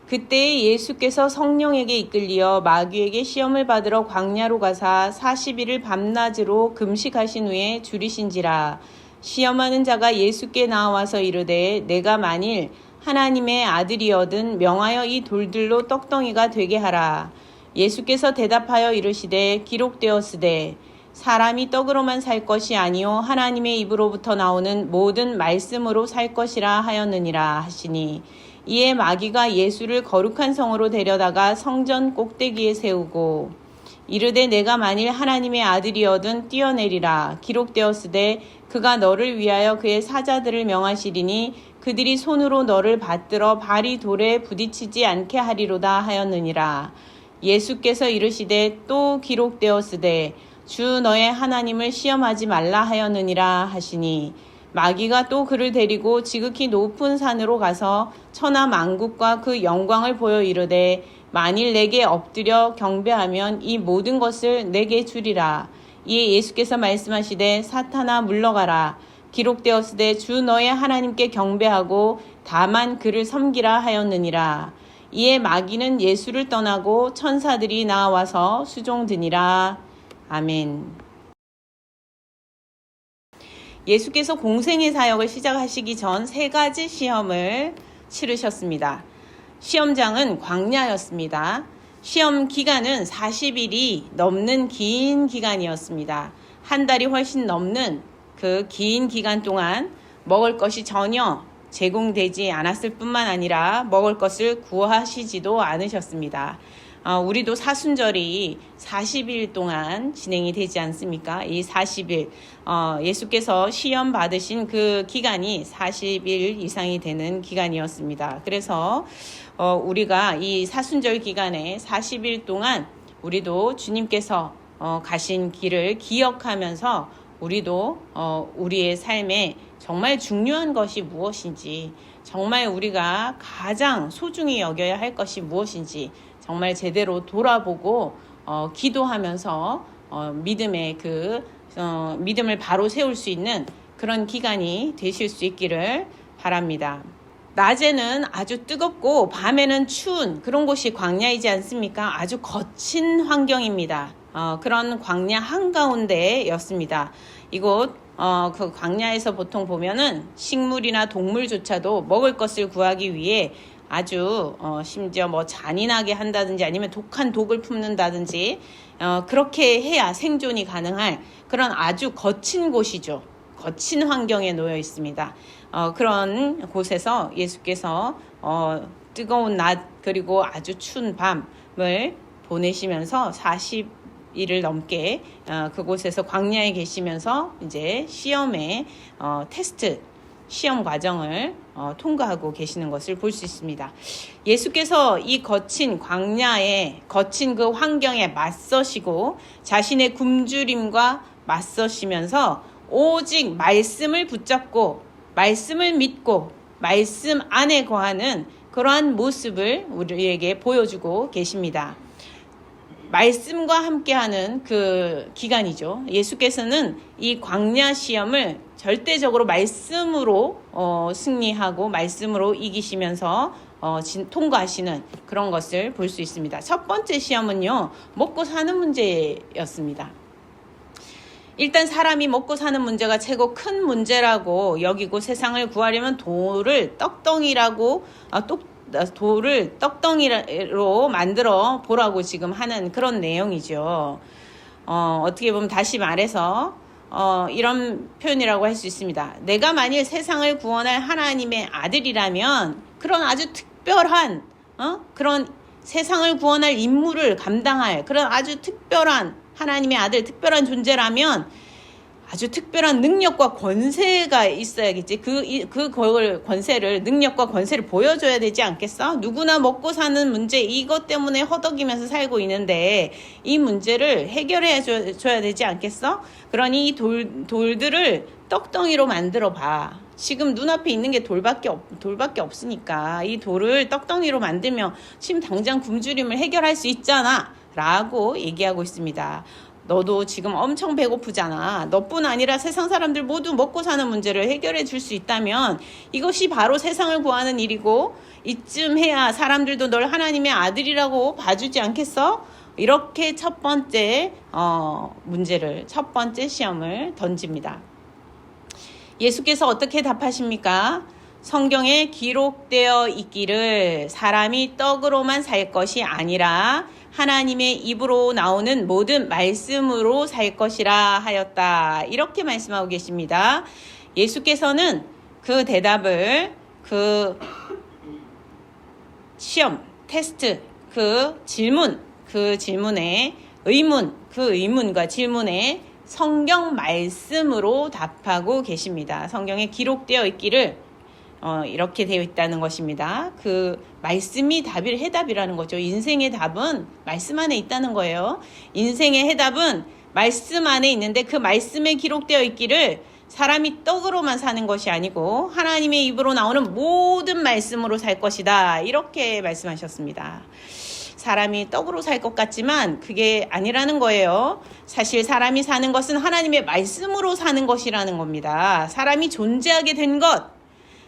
그때 예수께서 성령에게 이끌리어 마귀에게 시험을 받으러 광야로 가사 40일을 밤낮으로 금식하신 후에 줄이신지라. 시험하는 자가 예수께 나와서 이르되 내가 만일 하나님의 아들이거든 명하여 이 돌들로 떡덩이가 되게 하라. 예수께서 대답하여 이르시되 기록되었으되 사람이 떡으로만 살 것이 아니요 하나님의 입으로부터 나오는 모든 말씀으로 살 것이라 하였느니라 하시니, 이에 마귀가 예수를 거룩한 성으로 데려다가 성전 꼭대기에 세우고 이르되 내가 만일 하나님의 아들이거든 뛰어내리라. 기록되었으되 그가 너를 위하여 그의 사자들을 명하시리니 그들이 손으로 너를 받들어 발이 돌에 부딪히지 않게 하리로다 하였느니라. 예수께서 이르시되 또 기록되었으되 주 너의 하나님을 시험하지 말라 하였느니라 하시니, 마귀가 또 그를 데리고 지극히 높은 산으로 가서 천하 만국과 그 영광을 보여 이르되 만일 내게 엎드려 경배하면 이 모든 것을 내게 주리라. 이에 예수께서 말씀하시되 사탄아 물러가라. 기록되었으되 주 너의 하나님께 경배하고 다만 그를 섬기라 하였느니라. 이에 마귀는 예수를 떠나고 천사들이 나와서 수종드니라. 아멘. 예수께서 공생의 사역을 시작하시기 전 3가지 시험을 치르셨습니다. 시험장은 광야였습니다. 시험 기간은 40일이 넘는 긴 기간이었습니다. 한 달이 훨씬 넘는 그 긴 기간 동안 먹을 것이 전혀 제공되지 않았을 뿐만 아니라 먹을 것을 구하시지도 않으셨습니다. 우리도 사순절이 40일 동안 진행이 되지 않습니까? 이 40일, 예수께서 시험 받으신 그 기간이 40일 이상이 되는 기간이었습니다. 그래서 우리가 이 사순절 기간에 40일 동안 우리도 주님께서 가신 길을 기억하면서 우리도 우리의 삶에 정말 중요한 것이 무엇인지, 정말 우리가 가장 소중히 여겨야 할 것이 무엇인지 정말 제대로 돌아보고 기도하면서 믿음의 믿음을 바로 세울 수 있는 그런 기간이 되실 수 있기를 바랍니다. 낮에는 아주 뜨겁고 밤에는 추운 그런 곳이 광야이지 않습니까? 아주 거친 환경입니다. 그런 광야 한가운데였습니다. 이곳 그 광야에서 보통 보면은 식물이나 동물조차도 먹을 것을 구하기 위해 아주 심지어 뭐 잔인하게 한다든지 아니면 독한 독을 품는다든지 그렇게 해야 생존이 가능할 그런 아주 거친 곳이죠. 거친 환경에 놓여 있습니다. 그런 곳에서 예수께서 뜨거운 낮 그리고 아주 추운 밤을 보내시면서 40일을 넘게 그곳에서 광야에 계시면서 이제 시험의 테스트 시험 과정을 통과하고 계시는 것을 볼 수 있습니다. 예수께서 이 거친 광야에 거친 그 환경에 맞서시고 자신의 굶주림과 맞서시면서 오직 말씀을 붙잡고 말씀을 믿고 말씀 안에 거하는 그러한 모습을 우리에게 보여주고 계십니다. 말씀과 함께하는 그 기간이죠. 예수께서는 이 광야 시험을 절대적으로 말씀으로 승리하고 말씀으로 이기시면서 통과하시는 그런 것을 볼 수 있습니다. 첫 번째 시험은요, 먹고 사는 문제였습니다. 일단 사람이 먹고 사는 문제가 최고 큰 문제라고 여기고 세상을 구하려면 돌을 떡덩이로 만들어 보라고 지금 하는 그런 내용이죠. 어떻게 보면 다시 말해서 이런 표현이라고 할 수 있습니다. 내가 만일 세상을 구원할 하나님의 아들이라면 그런 아주 특별한 그런 세상을 구원할 임무를 감당할 그런 아주 특별한 하나님의 아들, 특별한 존재라면 아주 특별한 능력과 권세가 있어야겠지. 그 권세를, 능력과 권세를 보여줘야 되지 않겠어? 누구나 먹고 사는 문제, 이것 때문에 허덕이면서 살고 있는데 이 문제를 해결해 줘야 되지 않겠어? 그러니 이 돌들을 떡덩이로 만들어 봐. 지금 눈앞에 있는 게 돌밖에 없으니까 이 돌을 떡덩이로 만들면 지금 당장 굶주림을 해결할 수 있잖아 라고 얘기하고 있습니다. 너도 지금 엄청 배고프잖아. 너뿐 아니라 세상 사람들 모두 먹고 사는 문제를 해결해 줄 수 있다면 이것이 바로 세상을 구하는 일이고 이쯤 해야 사람들도 널 하나님의 아들이라고 봐주지 않겠어? 이렇게 첫 번째 문제를, 첫 번째 시험을 던집니다. 예수께서 어떻게 답하십니까? 성경에 기록되어 있기를 사람이 떡으로만 살 것이 아니라 하나님의 입으로 나오는 모든 말씀으로 살 것이라 하였다. 이렇게 말씀하고 계십니다. 예수께서는 그 대답을, 그 시험, 테스트, 그 질문의 의문, 그 의문과 질문에 성경 말씀으로 답하고 계십니다. 성경에 기록되어 있기를 이렇게 되어 있다는 것입니다. 그 말씀이 해답이라는 거죠. 인생의 답은 말씀 안에 있다는 거예요. 인생의 해답은 말씀 안에 있는데 그 말씀에 기록되어 있기를 사람이 떡으로만 사는 것이 아니고 하나님의 입으로 나오는 모든 말씀으로 살 것이다. 이렇게 말씀하셨습니다. 사람이 떡으로 살 것 같지만 그게 아니라는 거예요. 사실 사람이 사는 것은 하나님의 말씀으로 사는 것이라는 겁니다. 사람이 존재하게 된 것,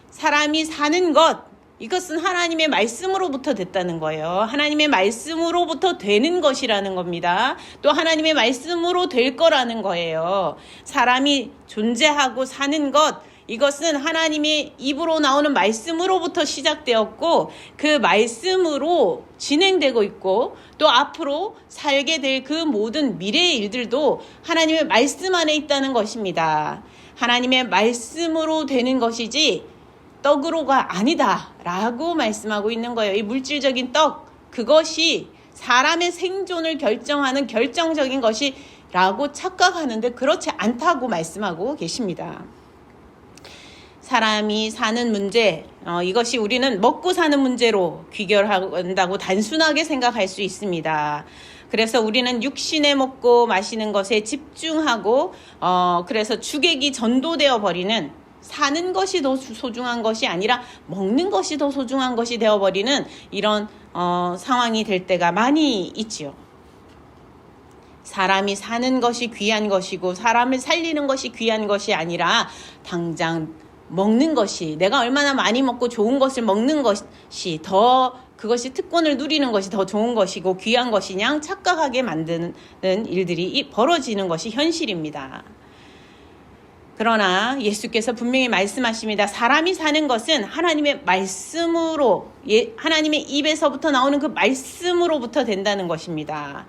사람이 사는 것, 이것은 하나님의 말씀으로부터 됐다는 거예요. 하나님의 말씀으로부터 되는 것이라는 겁니다. 또 하나님의 말씀으로 될 거라는 거예요. 사람이 존재하고 사는 것, 이것은 하나님의 입으로 나오는 말씀으로부터 시작되었고 그 말씀으로 진행되고 있고 또 앞으로 살게 될 그 모든 미래의 일들도 하나님의 말씀 안에 있다는 것입니다. 하나님의 말씀으로 되는 것이지 떡으로가 아니다 라고 말씀하고 있는 거예요. 이 물질적인 떡, 그것이 사람의 생존을 결정하는 결정적인 것이라고 착각하는데 그렇지 않다고 말씀하고 계십니다. 사람이 사는 문제, 이것이 우리는 먹고 사는 문제로 귀결한다고 단순하게 생각할 수 있습니다. 그래서 우리는 육신에 먹고 마시는 것에 집중하고 그래서 주객이 전도되어 버리는, 사는 것이 더 소중한 것이 아니라 먹는 것이 더 소중한 것이 되어버리는 이런 상황이 될 때가 많이 있지요. 사람이 사는 것이 귀한 것이고 사람을 살리는 것이 귀한 것이 아니라 당장 먹는 것이, 내가 얼마나 많이 먹고 좋은 것을 먹는 것이 더, 그것이 특권을 누리는 것이 더 좋은 것이고 귀한 것이냐 착각하게 만드는 일들이 벌어지는 것이 현실입니다. 그러나 예수께서 분명히 말씀하십니다. 사람이 사는 것은 하나님의 말씀으로, 하나님의 입에서부터 나오는 그 말씀으로부터 된다는 것입니다.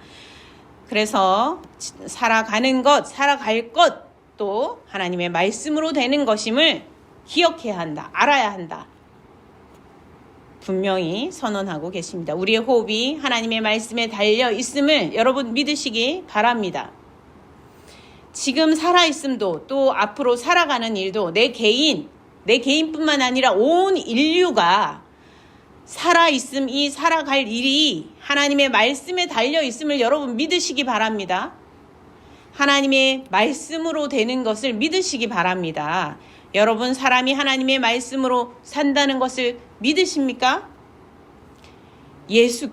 그래서 살아가는 것, 살아갈 것도 하나님의 말씀으로 되는 것임을 기억해야 한다, 알아야 한다. 분명히 선언하고 계십니다. 우리의 호흡이 하나님의 말씀에 달려 있음을 여러분 믿으시기 바랍니다. 지금 살아있음도 또 앞으로 살아가는 일도 내 개인뿐만 아니라 온 인류가 살아있음, 이 살아갈 일이 하나님의 말씀에 달려 있음을 여러분 믿으시기 바랍니다. 하나님의 말씀으로 되는 것을 믿으시기 바랍니다. 여러분, 사람이 하나님의 말씀으로 산다는 것을 믿으십니까? 예수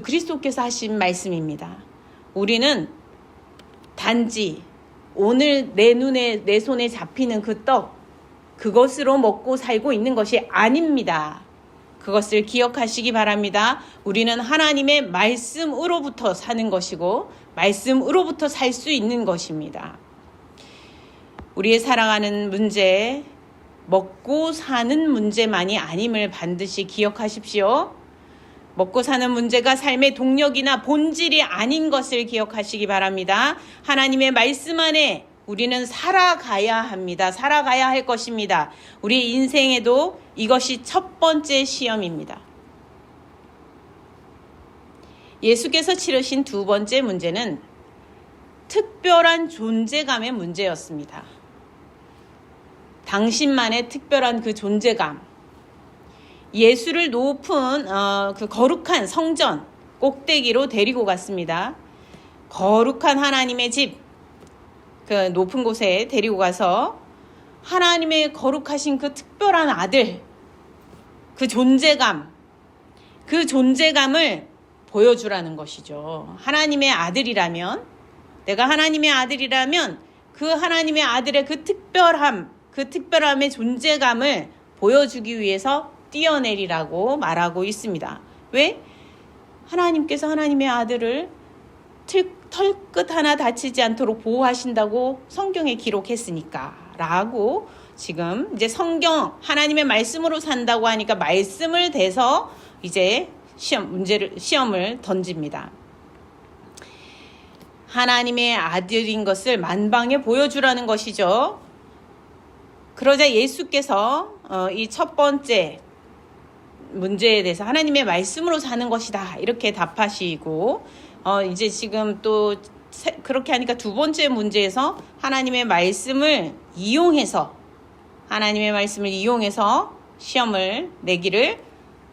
그리스도께서 하신 말씀입니다. 우리는 단지 오늘 내 손에 잡히는 그 떡, 그것으로 먹고 살고 있는 것이 아닙니다. 그것을 기억하시기 바랍니다. 우리는 하나님의 말씀으로부터 사는 것이고 말씀으로부터 살 수 있는 것입니다. 우리의 살아가는 문제, 먹고 사는 문제만이 아님을 반드시 기억하십시오. 먹고 사는 문제가 삶의 동력이나 본질이 아닌 것을 기억하시기 바랍니다. 하나님의 말씀 안에 우리는 살아가야 합니다. 살아가야 할 것입니다. 우리 인생에도 이것이 첫 번째 시험입니다. 예수께서 치르신 두 번째 문제는 특별한 존재감의 문제였습니다. 당신만의 특별한 그 존재감, 예수를 높은 그 거룩한 성전 꼭대기로 데리고 갔습니다. 거룩한 하나님의 집, 그 높은 곳에 데리고 가서 하나님의 거룩하신 그 특별한 아들, 그 존재감을 보여주라는 것이죠. 하나님의 아들이라면, 내가 하나님의 아들이라면 그 하나님의 아들의 그 특별함의 존재감을 보여주기 위해서 뛰어내리라고 말하고 있습니다. 왜? 하나님께서 하나님의 아들을 털끝 하나 다치지 않도록 보호하신다고 성경에 기록했으니까 라고 지금 이제 성경 하나님의 말씀으로 산다고 하니까 말씀을 대서 이제 시험을 던집니다. 하나님의 아들인 것을 만방에 보여주라는 것이죠. 그러자 예수께서 이 첫 번째 문제에 대해서 하나님의 말씀으로 사는 것이다 이렇게 답하시고 이제 지금 또 그렇게 하니까 두 번째 문제에서 하나님의 말씀을 이용해서 시험을 내기를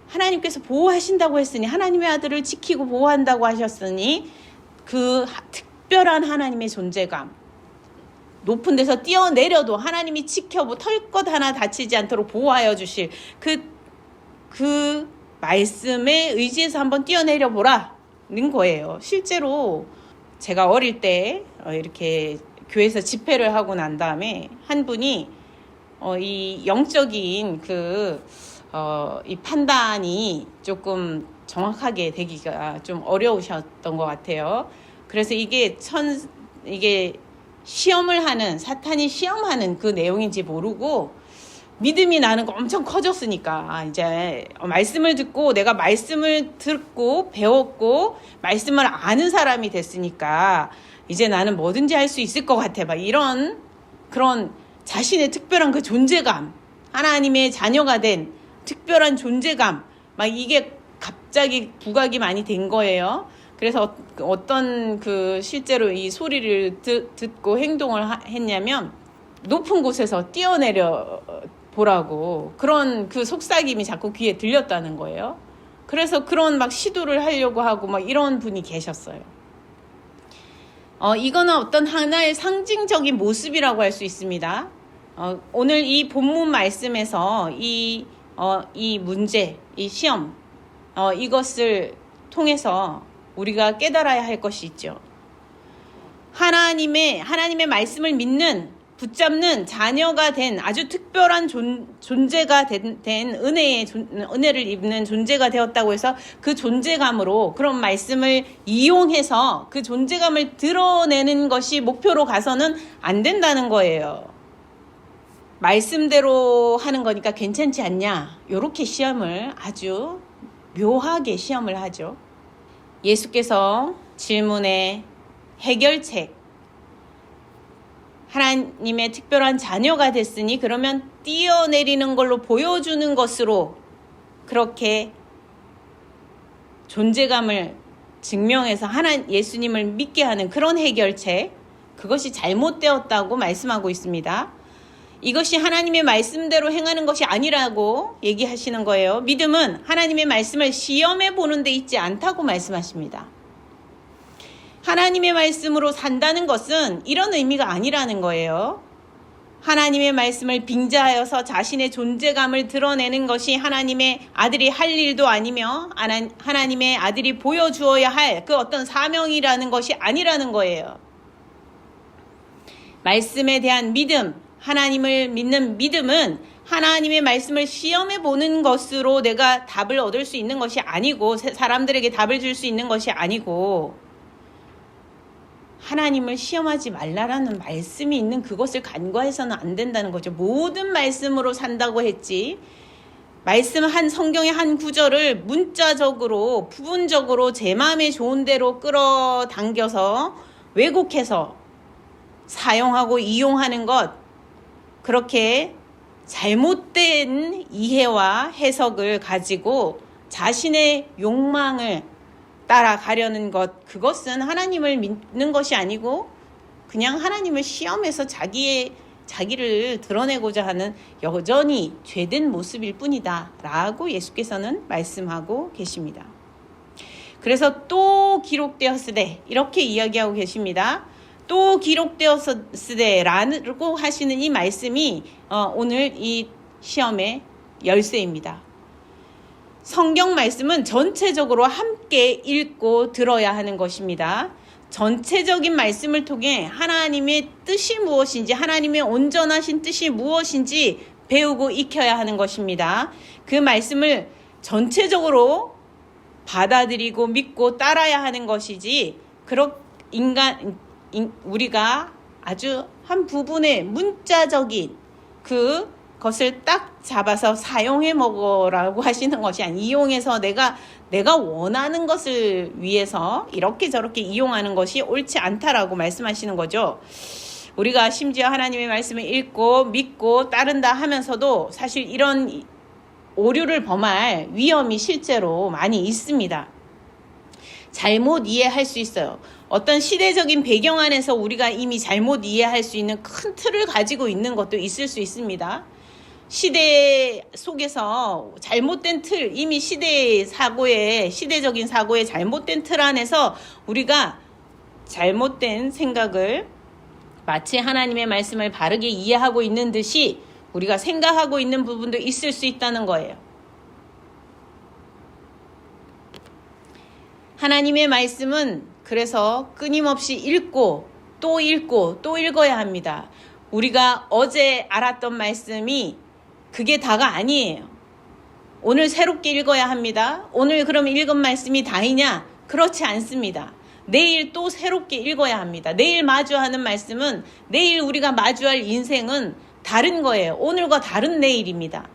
하나님께서 보호하신다고 했으니 하나님의 아들을 지키고 보호한다고 하셨으니 그 특별한 하나님의 존재감 높은 데서 뛰어내려도 하나님이 지켜보 털것 하나 다치지 않도록 보호하여 주실 그 말씀에 의지해서 한번 뛰어내려 보라는 거예요. 실제로 제가 어릴 때 이렇게 교회에서 집회를 하고 난 다음에 한 분이 이 영적인 이 판단이 조금 정확하게 되기가 좀 어려우셨던 것 같아요. 그래서 이게 시험을 하는 사탄이 시험하는 그 내용인지 모르고 믿음이 나는 거 엄청 커졌으니까 이제 말씀을 듣고 내가 말씀을 듣고 배웠고 말씀을 아는 사람이 됐으니까 이제 나는 뭐든지 할 수 있을 것 같아 막 이런 그런 자신의 특별한 그 존재감 하나님의 자녀가 된 특별한 존재감 막 이게 갑자기 부각이 많이 된 거예요. 그래서 어떤 실제로 이 소리를 듣고 행동을 했냐면 높은 곳에서 뛰어내려 보라고 그런 속삭임이 자꾸 귀에 들렸다는 거예요. 그래서 그런 막 시도를 하려고 하고 막 이런 분이 계셨어요. 이거는 어떤 하나의 상징적인 모습이라고 할 수 있습니다. 오늘 이 본문 말씀에서 이 문제, 이 시험, 이것을 통해서 우리가 깨달아야 할 것이 있죠. 하나님의 말씀을 믿는 붙잡는 자녀가 된 아주 특별한 존재가 된 은혜를 입는 존재가 되었다고 해서 그 존재감으로 그런 말씀을 이용해서 그 존재감을 드러내는 것이 목표로 가서는 안 된다는 거예요. 말씀대로 하는 거니까 괜찮지 않냐? 이렇게 시험을 아주 묘하게 시험을 하죠. 예수께서 질문의 해결책 하나님의 특별한 자녀가 됐으니 그러면 뛰어내리는 걸로 보여주는 것으로 그렇게 존재감을 증명해서 예수님을 믿게 하는 그런 해결책 그것이 잘못되었다고 말씀하고 있습니다. 이것이 하나님의 말씀대로 행하는 것이 아니라고 얘기하시는 거예요. 믿음은 하나님의 말씀을 시험해 보는 데 있지 않다고 말씀하십니다. 하나님의 말씀으로 산다는 것은 이런 의미가 아니라는 거예요. 하나님의 말씀을 빙자하여서 자신의 존재감을 드러내는 것이 하나님의 아들이 할 일도 아니며 하나님의 아들이 보여주어야 할 그 어떤 사명이라는 것이 아니라는 거예요. 말씀에 대한 믿음, 하나님을 믿는 믿음은 하나님의 말씀을 시험해 보는 것으로 내가 답을 얻을 수 있는 것이 아니고 사람들에게 답을 줄 수 있는 것이 아니고 하나님을 시험하지 말라라는 말씀이 있는 그것을 간과해서는 안 된다는 거죠. 모든 말씀으로 산다고 했지 말씀 성경의 한 구절을 문자적으로 부분적으로 제 마음에 좋은 대로 끌어당겨서 왜곡해서 사용하고 이용하는 것 그렇게 잘못된 이해와 해석을 가지고 자신의 욕망을 따라가려는 것 그것은 하나님을 믿는 것이 아니고 그냥 하나님을 시험해서 자기를 드러내고자 하는 여전히 죄된 모습일 뿐이다 라고 예수께서는 말씀하고 계십니다. 그래서 또 기록되었으되 이렇게 이야기하고 계십니다. 또 기록되었으되 라고 하시는 이 말씀이 오늘 이 시험의 열쇠입니다. 성경 말씀은 전체적으로 함께 읽고 들어야 하는 것입니다. 전체적인 말씀을 통해 하나님의 뜻이 무엇인지 하나님의 온전하신 뜻이 무엇인지 배우고 익혀야 하는 것입니다. 그 말씀을 전체적으로 받아들이고 믿고 따라야 하는 것이지, 우리가 아주 한 부분의 문자적인 그것을 딱 잡아서 사용해 먹으라고 하시는 것이 아니, 이용해서 내가 원하는 것을 위해서 이렇게 저렇게 이용하는 것이 옳지 않다라고 말씀하시는 거죠. 우리가 심지어 하나님의 말씀을 읽고 믿고 따른다 하면서도 사실 이런 오류를 범할 위험이 실제로 많이 있습니다. 잘못 이해할 수 있어요. 어떤 시대적인 배경 안에서 우리가 이미 잘못 이해할 수 있는 큰 틀을 가지고 있는 것도 있을 수 있습니다. 시대 속에서 잘못된 틀, 이미 시대적인 사고의 잘못된 틀 안에서 우리가 잘못된 생각을 마치 하나님의 말씀을 바르게 이해하고 있는 듯이 우리가 생각하고 있는 부분도 있을 수 있다는 거예요. 하나님의 말씀은 그래서 끊임없이 읽고 또 읽어야 합니다. 우리가 어제 알았던 말씀이 그게 다가 아니에요. 오늘 새롭게 읽어야 합니다. 오늘 그럼 읽은 말씀이 다이냐? 그렇지 않습니다. 내일 또 새롭게 읽어야 합니다. 내일 마주하는 말씀은, 내일 우리가 마주할 인생은 다른 거예요. 오늘과 다른 내일입니다.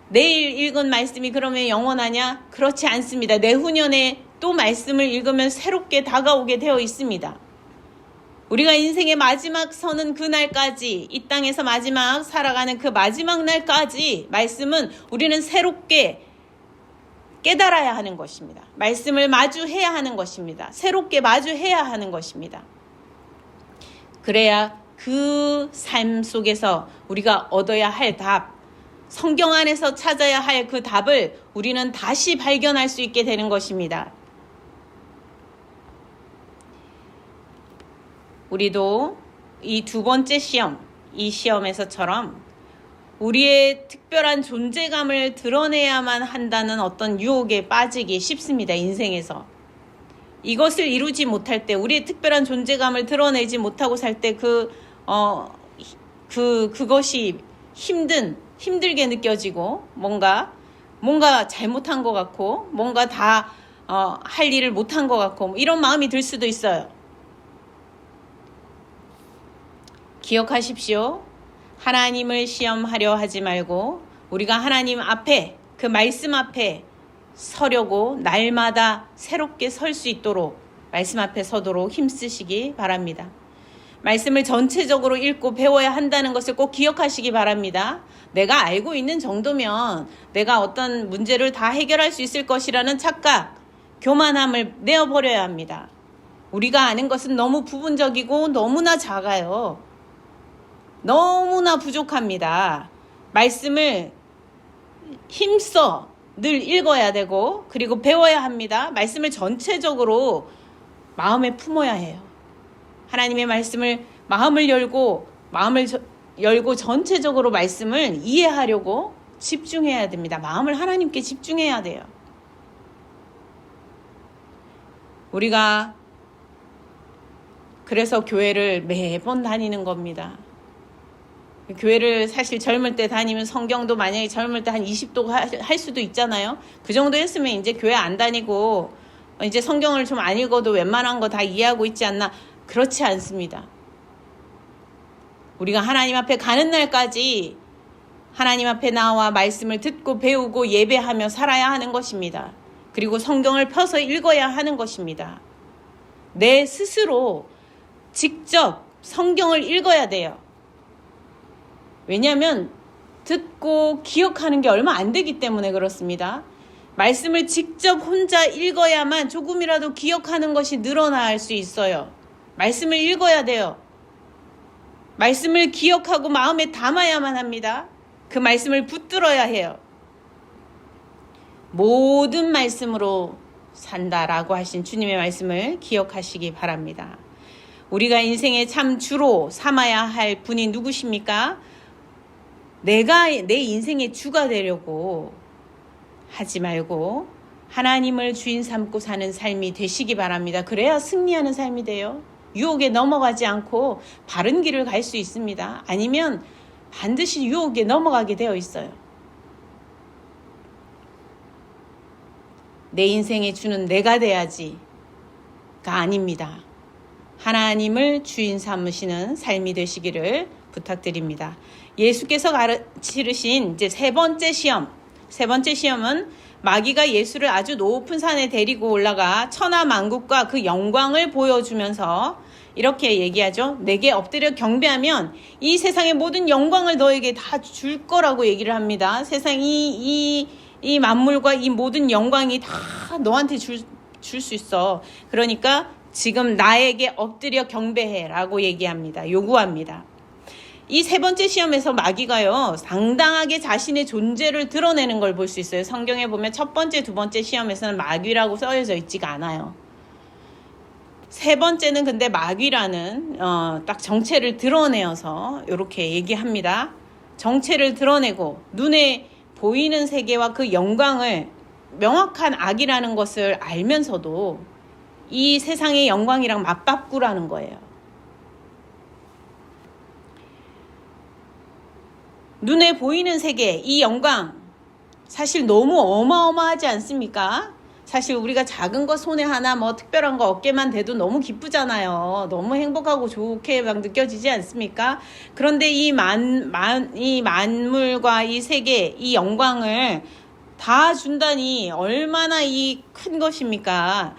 내일 읽은 말씀이 그러면 영원하냐? 그렇지 않습니다. 내후년에 또 말씀을 읽으면 새롭게 다가오게 되어 있습니다. 우리가 인생의 마지막 서는 그날까지, 이 땅에서 마지막 살아가는 그 마지막 날까지 말씀은 우리는 새롭게 깨달아야 하는 것입니다. 말씀을 마주해야 하는 것입니다. 새롭게 마주해야 하는 것입니다. 그래야 그 삶 속에서 우리가 얻어야 할 답, 성경 안에서 찾아야 할 그 답을 우리는 다시 발견할 수 있게 되는 것입니다. 우리도 이 두 번째 시험, 이 시험에서처럼 우리의 특별한 존재감을 드러내야만 한다는 어떤 유혹에 빠지기 쉽습니다. 인생에서. 이것을 이루지 못할 때, 우리의 특별한 존재감을 드러내지 못하고 살 때 그것이 힘들게 느껴지고 뭔가 잘못한 것 같고 뭔가 다 할 일을 못한 것 같고 이런 마음이 들 수도 있어요. 기억하십시오. 하나님을 시험하려 하지 말고 우리가 하나님 앞에, 그 말씀 앞에 서려고 날마다 새롭게 설 수 있도록 말씀 앞에 서도록 힘쓰시기 바랍니다. 말씀을 전체적으로 읽고 배워야 한다는 것을 꼭 기억하시기 바랍니다. 내가 알고 있는 정도면 내가 어떤 문제를 다 해결할 수 있을 것이라는 착각, 교만함을 내어버려야 합니다. 우리가 아는 것은 너무 부분적이고 너무나 작아요. 너무나 부족합니다. 말씀을 힘써 늘 읽어야 되고 그리고 배워야 합니다. 말씀을 전체적으로 마음에 품어야 해요. 하나님의 말씀을 마음을 열고 전체적으로 말씀을 이해하려고 집중해야 됩니다. 마음을 하나님께 집중해야 돼요. 우리가 그래서 교회를 매번 다니는 겁니다. 교회를 사실 젊을 때 다니면 성경도 만약에 젊을 때 한 20도 할 수도 있잖아요. 그 정도 했으면 이제 교회 안 다니고 이제 성경을 좀 안 읽어도 웬만한 거 다 이해하고 있지 않나? 그렇지 않습니다. 우리가 하나님 앞에 가는 날까지 하나님 앞에 나와 말씀을 듣고 배우고 예배하며 살아야 하는 것입니다. 그리고 성경을 펴서 읽어야 하는 것입니다. 내 스스로 직접 성경을 읽어야 돼요. 왜냐하면 듣고 기억하는 게 얼마 안 되기 때문에 그렇습니다. 말씀을 직접 혼자 읽어야만 조금이라도 기억하는 것이 늘어날 수 있어요. 말씀을 읽어야 돼요. 말씀을 기억하고 마음에 담아야만 합니다. 그 말씀을 붙들어야 해요. 모든 말씀으로 산다라고 하신 주님의 말씀을 기억하시기 바랍니다. 우리가 인생의 참 주로 삼아야 할 분이 누구십니까? 내가 내 인생의 주가 되려고 하지 말고 하나님을 주인 삼고 사는 삶이 되시기 바랍니다. 그래야 승리하는 삶이 돼요. 유혹에 넘어가지 않고 바른 길을 갈 수 있습니다. 아니면 반드시 유혹에 넘어가게 되어 있어요. 내 인생의 주는 내가 돼야지가 아닙니다. 하나님을 주인 삼으시는 삶이 되시기를 부탁드립니다. 예수께서 가르치신 이제 세 번째 시험은 마귀가 예수를 아주 높은 산에 데리고 올라가 천하만국과 그 영광을 보여주면서 이렇게 얘기하죠. 내게 엎드려 경배하면 이 세상의 모든 영광을 너에게 다 줄 거라고 얘기를 합니다. 세상 이 만물과 이 모든 영광이 다 너한테 줄 수 있어. 그러니까 지금 나에게 엎드려 경배해라고 얘기합니다. 요구합니다. 이 세 번째 시험에서 마귀가요, 당당하게 자신의 존재를 드러내는 걸 볼 수 있어요. 성경에 보면 첫 번째, 두 번째 시험에서는 마귀라고 써져 있지가 않아요. 세 번째는 근데 마귀라는 딱 정체를 드러내어서 이렇게 얘기합니다. 정체를 드러내고 눈에 보이는 세계와 그 영광을 명확한 악이라는 것을 알면서도 이 세상의 영광이랑 맞바꾸라는 거예요. 눈에 보이는 세계, 이 영광 사실 너무 어마어마하지 않습니까? 사실 우리가 작은 거 손에 하나 뭐 특별한 거 어깨만 대도 너무 기쁘잖아요. 너무 행복하고 좋게 막 느껴지지 않습니까? 그런데 이 만물과 이 세계, 이 영광을 다 준다니 얼마나 이 큰 것입니까?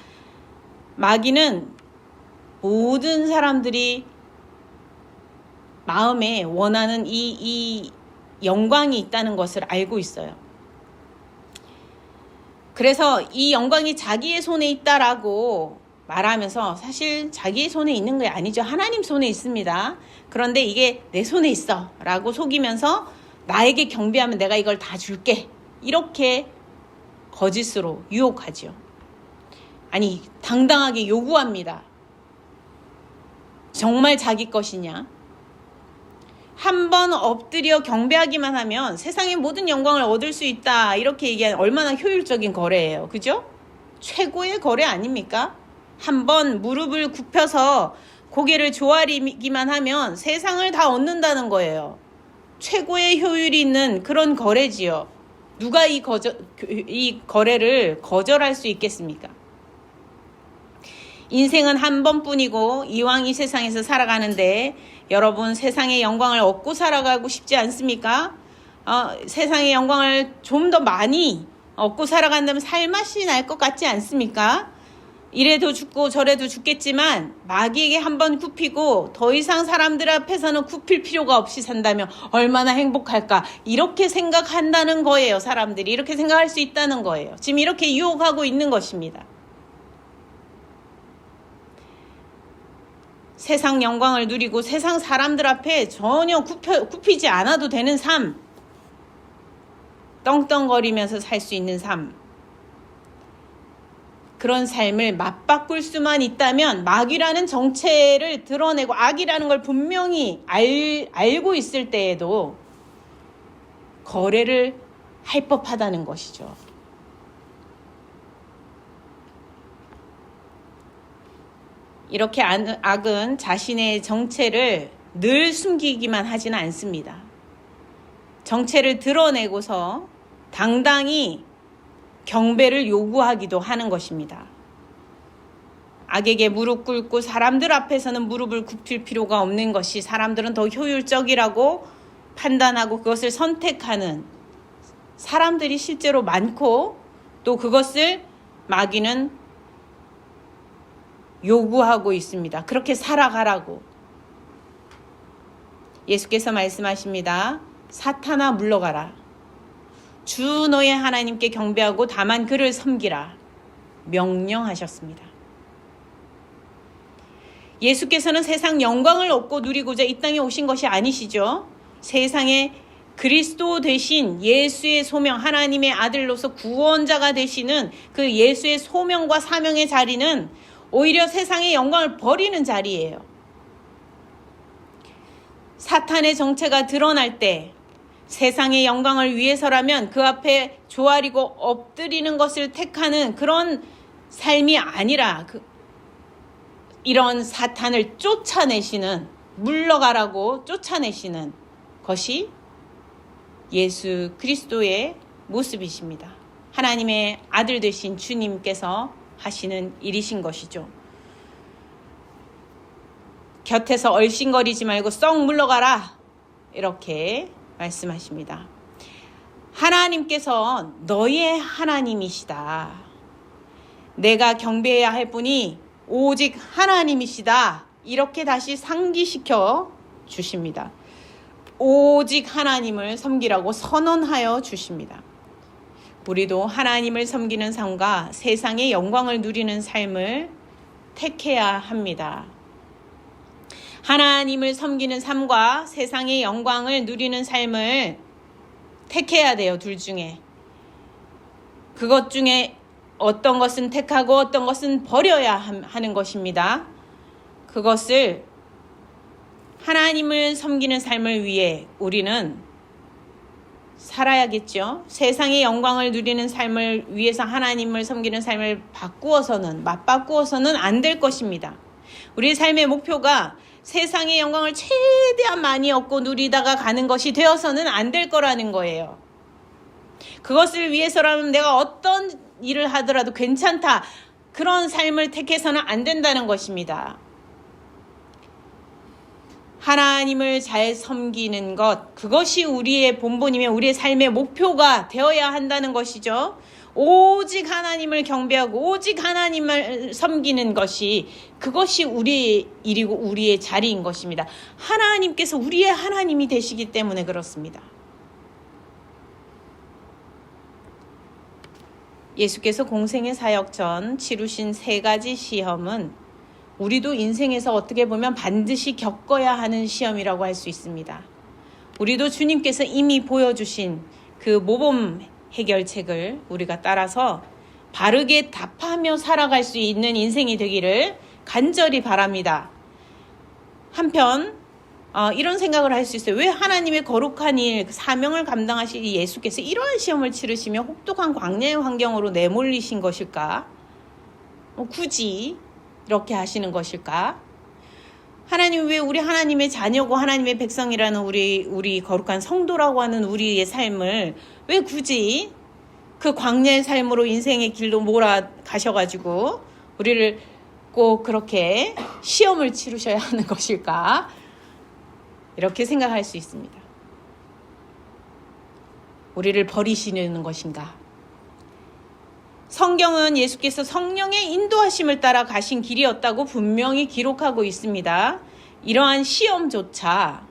마귀는 모든 사람들이 마음에 원하는 이 영광이 있다는 것을 알고 있어요. 그래서 이 영광이 자기의 손에 있다라고 말하면서 사실 자기의 손에 있는 게 아니죠. 하나님 손에 있습니다. 그런데 이게 내 손에 있어 라고 속이면서 나에게 경배하면 내가 이걸 다 줄게. 이렇게 거짓으로 유혹하죠. 아니, 당당하게 요구합니다. 정말 자기 것이냐? 한번 엎드려 경배하기만 하면 세상의 모든 영광을 얻을 수 있다. 이렇게 얘기하는 얼마나 효율적인 거래예요. 그죠? 최고의 거래 아닙니까? 한번 무릎을 굽혀서 고개를 조아리기만 하면 세상을 다 얻는다는 거예요. 최고의 효율이 있는 그런 거래지요. 누가 이 거래를 거절할 수 있겠습니까? 인생은 한 번뿐이고 이왕 이 세상에서 살아가는데 여러분 세상의 영광을 얻고 살아가고 싶지 않습니까? 세상의 영광을 좀 더 많이 얻고 살아간다면 살맛이 날 것 같지 않습니까? 이래도 죽고 저래도 죽겠지만 마귀에게 한번 굽히고 더 이상 사람들 앞에서는 굽힐 필요가 없이 산다면 얼마나 행복할까? 이렇게 생각한다는 거예요. 사람들이 이렇게 생각할 수 있다는 거예요. 지금 이렇게 유혹하고 있는 것입니다. 세상 영광을 누리고 세상 사람들 앞에 전혀 굽히지 않아도 되는 삶, 떵떵거리면서 살 수 있는 삶, 그런 삶을 맞바꿀 수만 있다면 마귀라는 정체를 드러내고 악이라는 걸 분명히 알고 있을 때에도 거래를 할 법하다는 것이죠. 이렇게 악은 자신의 정체를 늘 숨기기만 하지는 않습니다. 정체를 드러내고서 당당히 경배를 요구하기도 하는 것입니다. 악에게 무릎 꿇고 사람들 앞에서는 무릎을 굽힐 필요가 없는 것이 사람들은 더 효율적이라고 판단하고 그것을 선택하는 사람들이 실제로 많고 또 그것을 마귀는 요구하고 있습니다. 그렇게 살아가라고. 예수께서 말씀하십니다. 사탄아 물러가라. 주 너의 하나님께 경배하고 다만 그를 섬기라. 명령하셨습니다. 예수께서는 세상 영광을 얻고 누리고자 이 땅에 오신 것이 아니시죠. 세상에 그리스도 되신 예수의 소명, 하나님의 아들로서 구원자가 되시는 그 예수의 소명과 사명의 자리는 오히려 세상의 영광을 버리는 자리예요. 사탄의 정체가 드러날 때 세상의 영광을 위해서라면 그 앞에 조아리고 엎드리는 것을 택하는 그런 삶이 아니라 이런 사탄을 쫓아내시는, 물러가라고 쫓아내시는 것이 예수 그리스도의 모습이십니다. 하나님의 아들 되신 주님께서 하시는 일이신 것이죠. 곁에서 얼씬거리지 말고 썩 물러가라, 이렇게 말씀하십니다. 하나님께서 너희의 하나님이시다. 내가 경배해야 할 분이 오직 하나님이시다. 이렇게 다시 상기시켜 주십니다. 오직 하나님을 섬기라고 선언하여 주십니다. 우리도 하나님을 섬기는 삶과 세상의 영광을 누리는 삶을 택해야 합니다. 하나님을 섬기는 삶과 세상의 영광을 누리는 삶을 택해야 돼요. 둘 중에. 그것 중에 어떤 것은 택하고 어떤 것은 버려야 하는 것입니다. 그것을 하나님을 섬기는 삶을 위해 우리는 살아야겠죠. 세상의 영광을 누리는 삶을 위해서 하나님을 섬기는 삶을 맞바꾸어서는 안 될 것입니다. 우리 삶의 목표가 세상의 영광을 최대한 많이 얻고 누리다가 가는 것이 되어서는 안 될 거라는 거예요. 그것을 위해서라면 내가 어떤 일을 하더라도 괜찮다, 그런 삶을 택해서는 안 된다는 것입니다. 하나님을 잘 섬기는 것, 그것이 우리의 본분이며 우리의 삶의 목표가 되어야 한다는 것이죠. 오직 하나님을 경배하고 오직 하나님을 섬기는 것이, 그것이 우리의 일이고 우리의 자리인 것입니다. 하나님께서 우리의 하나님이 되시기 때문에 그렇습니다. 예수께서 공생의 사역 전 치르신 3가지 시험은 우리도 인생에서 어떻게 보면 반드시 겪어야 하는 시험이라고 할 수 있습니다. 우리도 주님께서 이미 보여주신 그 모범 해결책을 우리가 따라서 바르게 답하며 살아갈 수 있는 인생이 되기를 간절히 바랍니다. 한편 이런 생각을 할 수 있어요. 왜 하나님의 거룩한 일, 사명을 감당하실 예수께서 이러한 시험을 치르시며 혹독한 광야의 환경으로 내몰리신 것일까? 굳이 이렇게 하시는 것일까? 하나님, 왜 우리 하나님의 자녀고 하나님의 백성이라는 우리 거룩한 성도라고 하는 우리의 삶을 왜 굳이 그 광야의 삶으로 인생의 길로 몰아가셔가지고 우리를 꼭 그렇게 시험을 치르셔야 하는 것일까? 이렇게 생각할 수 있습니다. 우리를 버리시는 것인가? 성경은 예수께서 성령의 인도하심을 따라 가신 길이었다고 분명히 기록하고 있습니다. 이러한 시험조차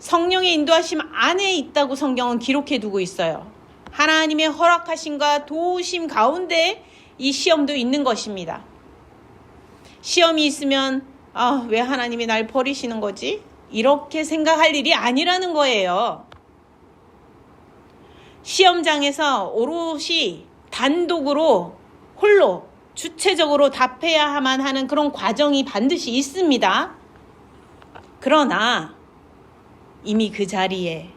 성령의 인도하심 안에 있다고 성경은 기록해 두고 있어요. 하나님의 허락하심과 도우심 가운데 이 시험도 있는 것입니다. 시험이 있으면 왜 하나님이 날 버리시는 거지? 이렇게 생각할 일이 아니라는 거예요. 시험장에서 오롯이 단독으로 홀로 주체적으로 답해야만 하는 그런 과정이 반드시 있습니다. 그러나 이미 그 자리에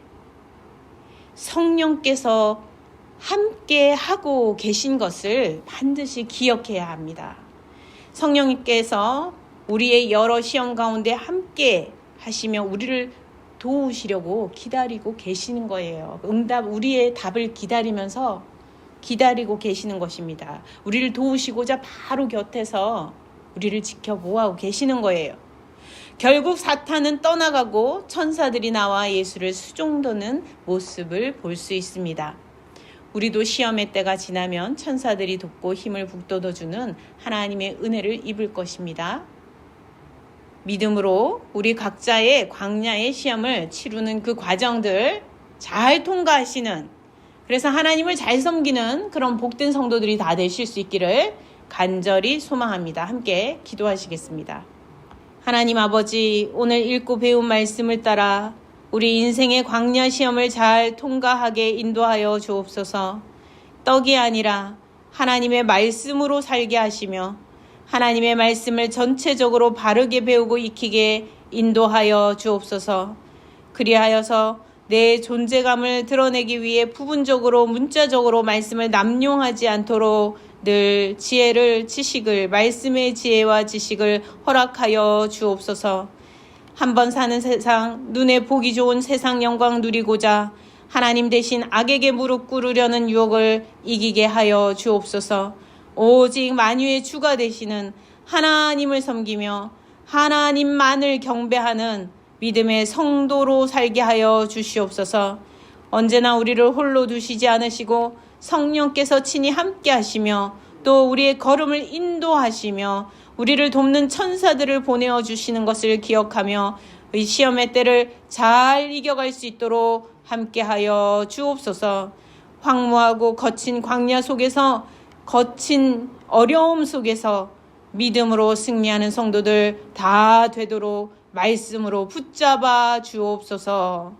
성령께서 함께 하고 계신 것을 반드시 기억해야 합니다. 성령님께서 우리의 여러 시험 가운데 함께 하시며 우리를 도우시려고 기다리고 계시는 거예요. 우리의 답을 기다리면서 기다리고 계시는 것입니다. 우리를 도우시고자 바로 곁에서 우리를 지켜보아하고 계시는 거예요. 결국 사탄은 떠나가고 천사들이 나와 예수를 수종도는 모습을 볼 수 있습니다. 우리도 시험의 때가 지나면 천사들이 돕고 힘을 북돋워주는 하나님의 은혜를 입을 것입니다. 믿음으로 우리 각자의 광야의 시험을 치르는 그 과정들 잘 통과하시는, 그래서 하나님을 잘 섬기는 그런 복된 성도들이 다 되실 수 있기를 간절히 소망합니다. 함께 기도하시겠습니다. 하나님 아버지, 오늘 읽고 배운 말씀을 따라 우리 인생의 광야 시험을 잘 통과하게 인도하여 주옵소서. 떡이 아니라 하나님의 말씀으로 살게 하시며 하나님의 말씀을 전체적으로 바르게 배우고 익히게 인도하여 주옵소서. 그리하여서 내 존재감을 드러내기 위해 부분적으로 문자적으로 말씀을 남용하지 않도록 늘 지혜를, 지식을, 말씀의 지혜와 지식을 허락하여 주옵소서. 한 번 사는 세상, 눈에 보기 좋은 세상 영광 누리고자 하나님 대신 악에게 무릎 꿇으려는 유혹을 이기게 하여 주옵소서. 오직 만유의 주가 되시는 하나님을 섬기며 하나님만을 경배하는 믿음의 성도로 살게 하여 주시옵소서. 언제나 우리를 홀로 두시지 않으시고 성령께서 친히 함께 하시며 또 우리의 걸음을 인도하시며 우리를 돕는 천사들을 보내어 주시는 것을 기억하며 이 시험의 때를 잘 이겨갈 수 있도록 함께하여 주옵소서. 황무하고 거친 광야 속에서 거친 어려움 속에서 믿음으로 승리하는 성도들 다 되도록 말씀으로 붙잡아 주옵소서.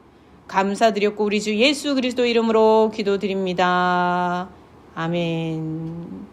감사드렸고 우리 주 예수 그리스도 이름으로 기도드립니다. 아멘.